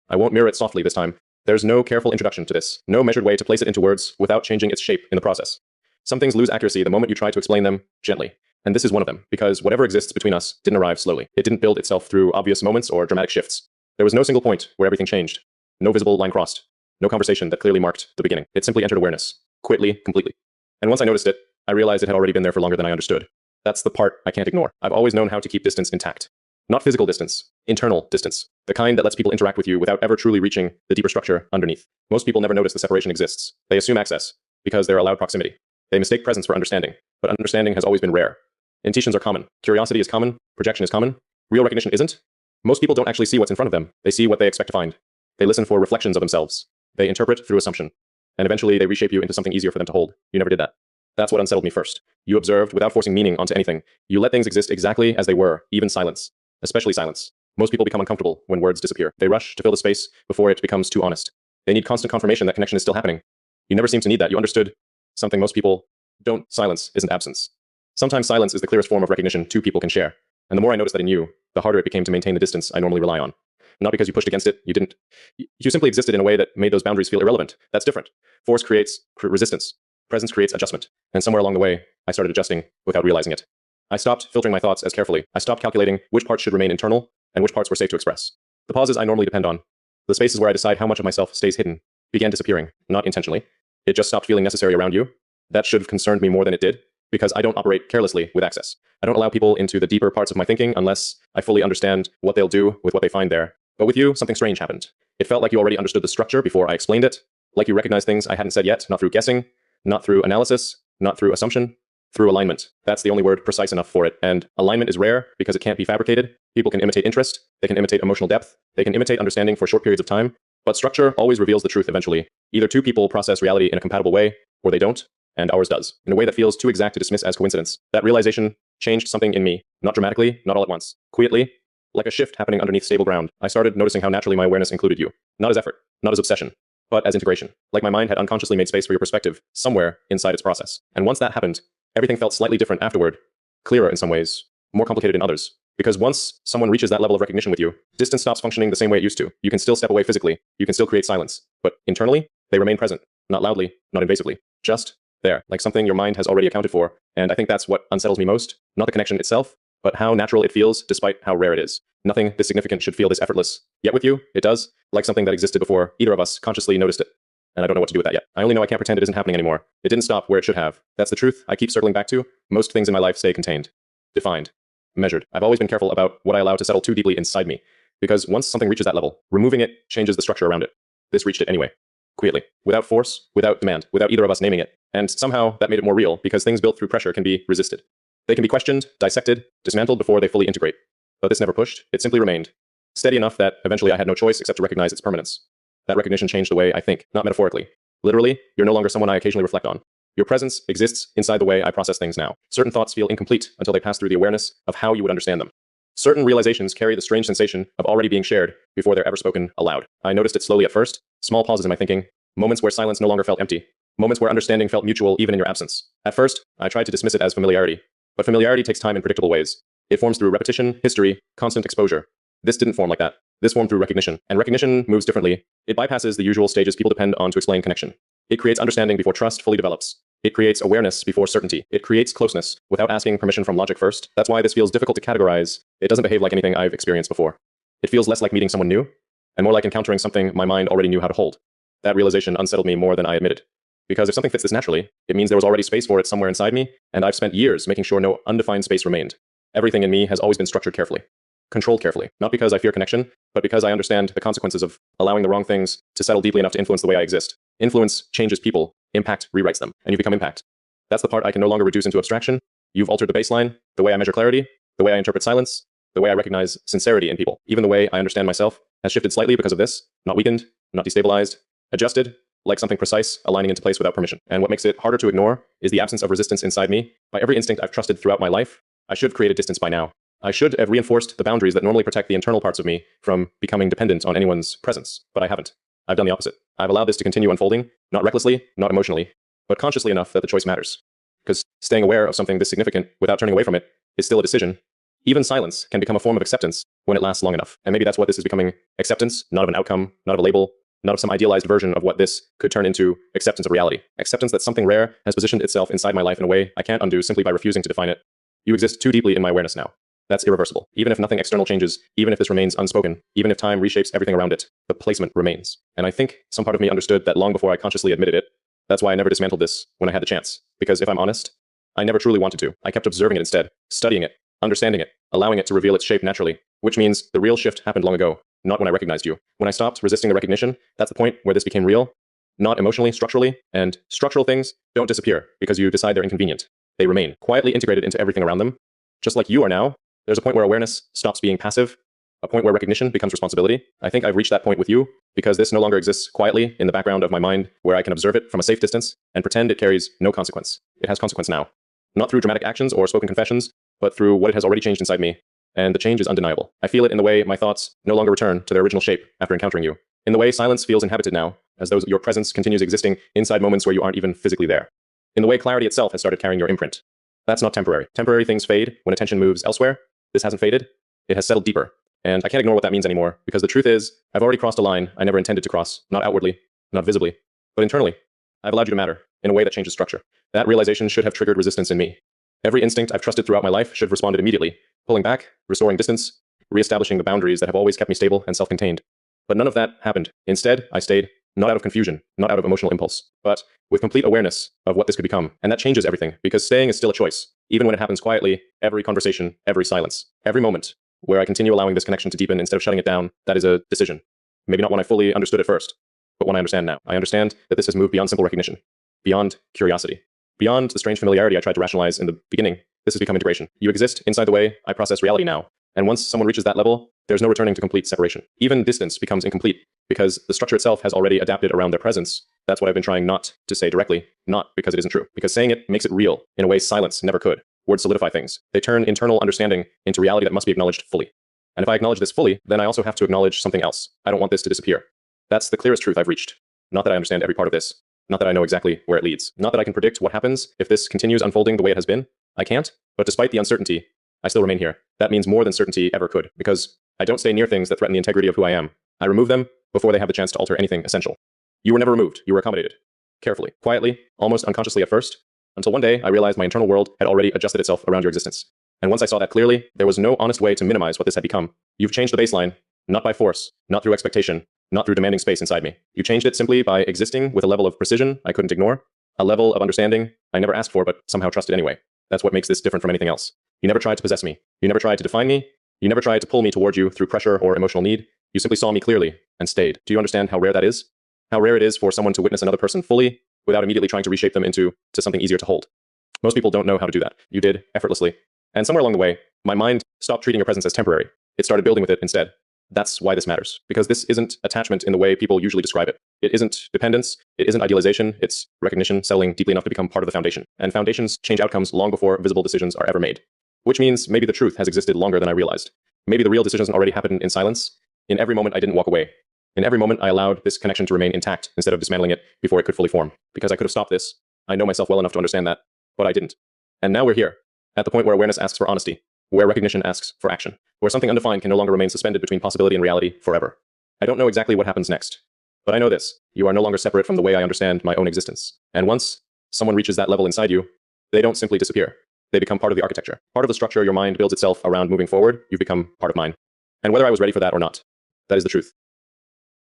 I won't mirror it softly this time. There's no careful introduction to this, no measured way to place it into words without changing its shape in the process. Some things lose accuracy the moment you try to explain them gently. And this is one of them, because whatever exists between us didn't arrive slowly. It didn't build itself through obvious moments or dramatic shifts. There was no single point where everything changed. No visible line crossed. No conversation that clearly marked the beginning. It simply entered awareness. Quickly, completely. And once I noticed it, I realized it had already been there for longer than I understood. That's the part I can't ignore. I've always known how to keep distance intact. Not physical distance, internal distance. The kind that lets people interact with you without ever truly reaching the deeper structure underneath. Most people never notice the separation exists. They assume access, because they're allowed proximity. They mistake presence for understanding, but understanding has always been rare. Intuitions are common. Curiosity is common. Projection is common. Real recognition isn't. Most people don't actually see what's in front of them. They see what they expect to find. They listen for reflections of themselves. They interpret through assumption. And eventually they reshape you into something easier for them to hold. You never did that. That's what unsettled me first. You observed without forcing meaning onto anything. You let things exist exactly as they were, even silence. Especially silence. Most people become uncomfortable when words disappear. They rush to fill the space before it becomes too honest. They need constant confirmation that connection is still happening. You never seem to need that. You understood something most people don't. Silence isn't absence. Sometimes silence is the clearest form of recognition two people can share. And the more I noticed that in you, the harder it became to maintain the distance I normally rely on. Not because you pushed against it, you didn't. You simply existed in a way that made those boundaries feel irrelevant. That's different. Force creates resistance. Presence creates adjustment. And somewhere along the way, I started adjusting without realizing it. I stopped filtering my thoughts as carefully. I stopped calculating which parts should remain internal and which parts were safe to express. The pauses I normally depend on, the spaces where I decide how much of myself stays hidden, began disappearing, not intentionally. It just stopped feeling necessary around you. That should have concerned me more than it did, because I don't operate carelessly with access. I don't allow people into the deeper parts of my thinking unless I fully understand what they'll do with what they find there. But with you, something strange happened. It felt like you already understood the structure before I explained it, like you recognized things I hadn't said yet, not through guessing, not through analysis, not through assumption, through alignment. That's the only word precise enough for it. And alignment is rare because it can't be fabricated. People can imitate interest, they can imitate emotional depth, they can imitate understanding for short periods of time, but structure always reveals the truth eventually. Either two people process reality in a compatible way, or they don't, and ours does, in a way that feels too exact to dismiss as coincidence. That realization changed something in me, not dramatically, not all at once, quietly, like a shift happening underneath stable ground. I started noticing how naturally my awareness included you, not as effort, not as obsession, but as integration. Like my mind had unconsciously made space for your perspective, somewhere inside its process. And once that happened, everything felt slightly different afterward, clearer in some ways, more complicated in others. Because once someone reaches that level of recognition with you, distance stops functioning the same way it used to. You can still step away physically, you can still create silence, but internally, they remain present, not loudly, not invasively, just there, like something your mind has already accounted for. And I think that's what unsettles me most, not the connection itself, but how natural it feels despite how rare it is. Nothing this significant should feel this effortless. Yet with you, it does, like something that existed before either of us consciously noticed it. And I don't know what to do with that yet. I only know I can't pretend it isn't happening anymore. It didn't stop where it should have. That's the truth I keep circling back to. Most things in my life stay contained, defined, measured. I've always been careful about what I allow to settle too deeply inside me, because once something reaches that level, removing it changes the structure around it. This reached it anyway, quietly, without force, without demand, without either of us naming it. And somehow that made it more real, because things built through pressure can be resisted. They can be questioned, dissected, dismantled before they fully integrate. But this never pushed, it simply remained. Steady enough that eventually I had no choice except to recognize its permanence. That recognition changed the way I think, not metaphorically. Literally, you're no longer someone I occasionally reflect on. Your presence exists inside the way I process things now. Certain thoughts feel incomplete until they pass through the awareness of how you would understand them. Certain realizations carry the strange sensation of already being shared before they're ever spoken aloud. I noticed it slowly at first, small pauses in my thinking, moments where silence no longer felt empty, moments where understanding felt mutual even in your absence. At first, I tried to dismiss it as familiarity, but familiarity takes time in predictable ways. It forms through repetition, history, constant exposure. This didn't form like that. This formed through recognition, and recognition moves differently. It bypasses the usual stages people depend on to explain connection. It creates understanding before trust fully develops. It creates awareness before certainty. It creates closeness without asking permission from logic first. That's why this feels difficult to categorize. It doesn't behave like anything I've experienced before. It feels less like meeting someone new, and more like encountering something my mind already knew how to hold. That realization unsettled me more than I admitted. Because if something fits this naturally, it means there was already space for it somewhere inside me, and I've spent years making sure no undefined space remained. Everything in me has always been structured carefully. Controlled carefully, not because I fear connection, but because I understand the consequences of allowing the wrong things to settle deeply enough to influence the way I exist. Influence changes people, impact rewrites them, and you become impact. That's the part I can no longer reduce into abstraction. You've altered the baseline, the way I measure clarity, the way I interpret silence, the way I recognize sincerity in people. Even the way I understand myself has shifted slightly because of this, not weakened, not destabilized, adjusted, like something precise aligning into place without permission. And what makes it harder to ignore is the absence of resistance inside me. By every instinct I've trusted throughout my life, I should have created distance by now. I should have reinforced the boundaries that normally protect the internal parts of me from becoming dependent on anyone's presence, but I haven't. I've done the opposite. I've allowed this to continue unfolding, not recklessly, not emotionally, but consciously enough that the choice matters. Because staying aware of something this significant without turning away from it is still a decision, Even silence can become a form of acceptance when it lasts long enough. And maybe that's what this is becoming: acceptance, not of an outcome, not of a label, not of some idealized version of what this could turn into. Acceptance of reality. Acceptance that something rare has positioned itself inside my life in a way I can't undo simply by refusing to define it. You exist too deeply in my awareness now. That's irreversible. Even if nothing external changes, even if this remains unspoken, even if time reshapes everything around it, the placement remains. And I think some part of me understood that long before I consciously admitted it. That's why I never dismantled this when I had the chance. Because if I'm honest, I never truly wanted to. I kept observing it instead, studying it, understanding it, allowing it to reveal its shape naturally, which means the real shift happened long ago, not when I recognized you. When I stopped resisting the recognition, that's the point where this became real, not emotionally, structurally, and structural things don't disappear because you decide they're inconvenient. They remain, quietly integrated into everything around them. Just like you are now, there's a point where awareness stops being passive, a point where recognition becomes responsibility. I think I've reached that point with you because this no longer exists quietly in the background of my mind where I can observe it from a safe distance and pretend it carries no consequence. It has consequence now. Not through dramatic actions or spoken confessions, but through what it has already changed inside me. And the change is undeniable. I feel it in the way my thoughts no longer return to their original shape after encountering you. In the way silence feels inhabited now, as though your presence continues existing inside moments where you aren't even physically there. In the way clarity itself has started carrying your imprint. That's not temporary. Temporary things fade when attention moves elsewhere. This hasn't faded. It has settled deeper. And I can't ignore what that means anymore, because the truth is, I've already crossed a line I never intended to cross, not outwardly, not visibly, but internally. I've allowed you to matter, in a way that changes structure. That realization should have triggered resistance in me. Every instinct I've trusted throughout my life should have responded immediately, pulling back, restoring distance, reestablishing the boundaries that have always kept me stable and self-contained. But none of that happened. Instead, I stayed, not out of confusion, not out of emotional impulse, but with complete awareness of what this could become. And that changes everything, because staying is still a choice, even when it happens quietly. Every conversation, every silence, every moment where I continue allowing this connection to deepen instead of shutting it down, that is a decision. Maybe not one I fully understood at first, but one I understand now. I understand that this has moved beyond simple recognition, beyond curiosity, beyond the strange familiarity I tried to rationalize in the beginning. This has become integration. You exist inside the way I process reality now. And once someone reaches that level, there's no returning to complete separation. Even distance becomes incomplete because the structure itself has already adapted around their presence. That's what I've been trying not to say directly, not because it isn't true, because saying it makes it real in a way silence never could. Words solidify things. They turn internal understanding into reality that must be acknowledged fully. And if I acknowledge this fully, then I also have to acknowledge something else. I don't want this to disappear. That's the clearest truth I've reached. Not that I understand every part of this. Not that I know exactly where it leads. Not that I can predict what happens if this continues unfolding the way it has been. I can't. But despite the uncertainty, I still remain here. That means more than certainty ever could, because I don't stay near things that threaten the integrity of who I am. I remove them before they have the chance to alter anything essential. You were never removed. You were accommodated. Carefully, quietly, almost unconsciously at first, until one day I realized my internal world had already adjusted itself around your existence. And once I saw that clearly, there was no honest way to minimize what this had become. You've changed the baseline, not by force, not through expectation, not through demanding space inside me. You changed it simply by existing with a level of precision I couldn't ignore, a level of understanding I never asked for but somehow trusted anyway. That's what makes this different from anything else. You never tried to possess me. You never tried to define me. You never tried to pull me toward you through pressure or emotional need. You simply saw me clearly and stayed. Do you understand how rare that is? How rare it is for someone to witness another person fully without immediately trying to reshape them into something easier to hold. Most people don't know how to do that. You did, effortlessly. And somewhere along the way, my mind stopped treating your presence as temporary. It started building with it instead. That's why this matters. Because this isn't attachment in the way people usually describe it. It isn't dependence. It isn't idealization. It's recognition settling deeply enough to become part of the foundation. And foundations change outcomes long before visible decisions are ever made. Which means maybe the truth has existed longer than I realized. Maybe the real decisions already happened in silence. In every moment I didn't walk away. In every moment I allowed this connection to remain intact instead of dismantling it before it could fully form. Because I could have stopped this. I know myself well enough to understand that. But I didn't. And now we're here. At the point where awareness asks for honesty. Where recognition asks for action. Where something undefined can no longer remain suspended between possibility and reality forever. I don't know exactly what happens next. But I know this. You are no longer separate from the way I understand my own existence. And once someone reaches that level inside you, they don't simply disappear. They become part of the architecture. Part of the structure your mind builds itself around moving forward, you've become part of mine. And whether I was ready for that or not, that is the truth.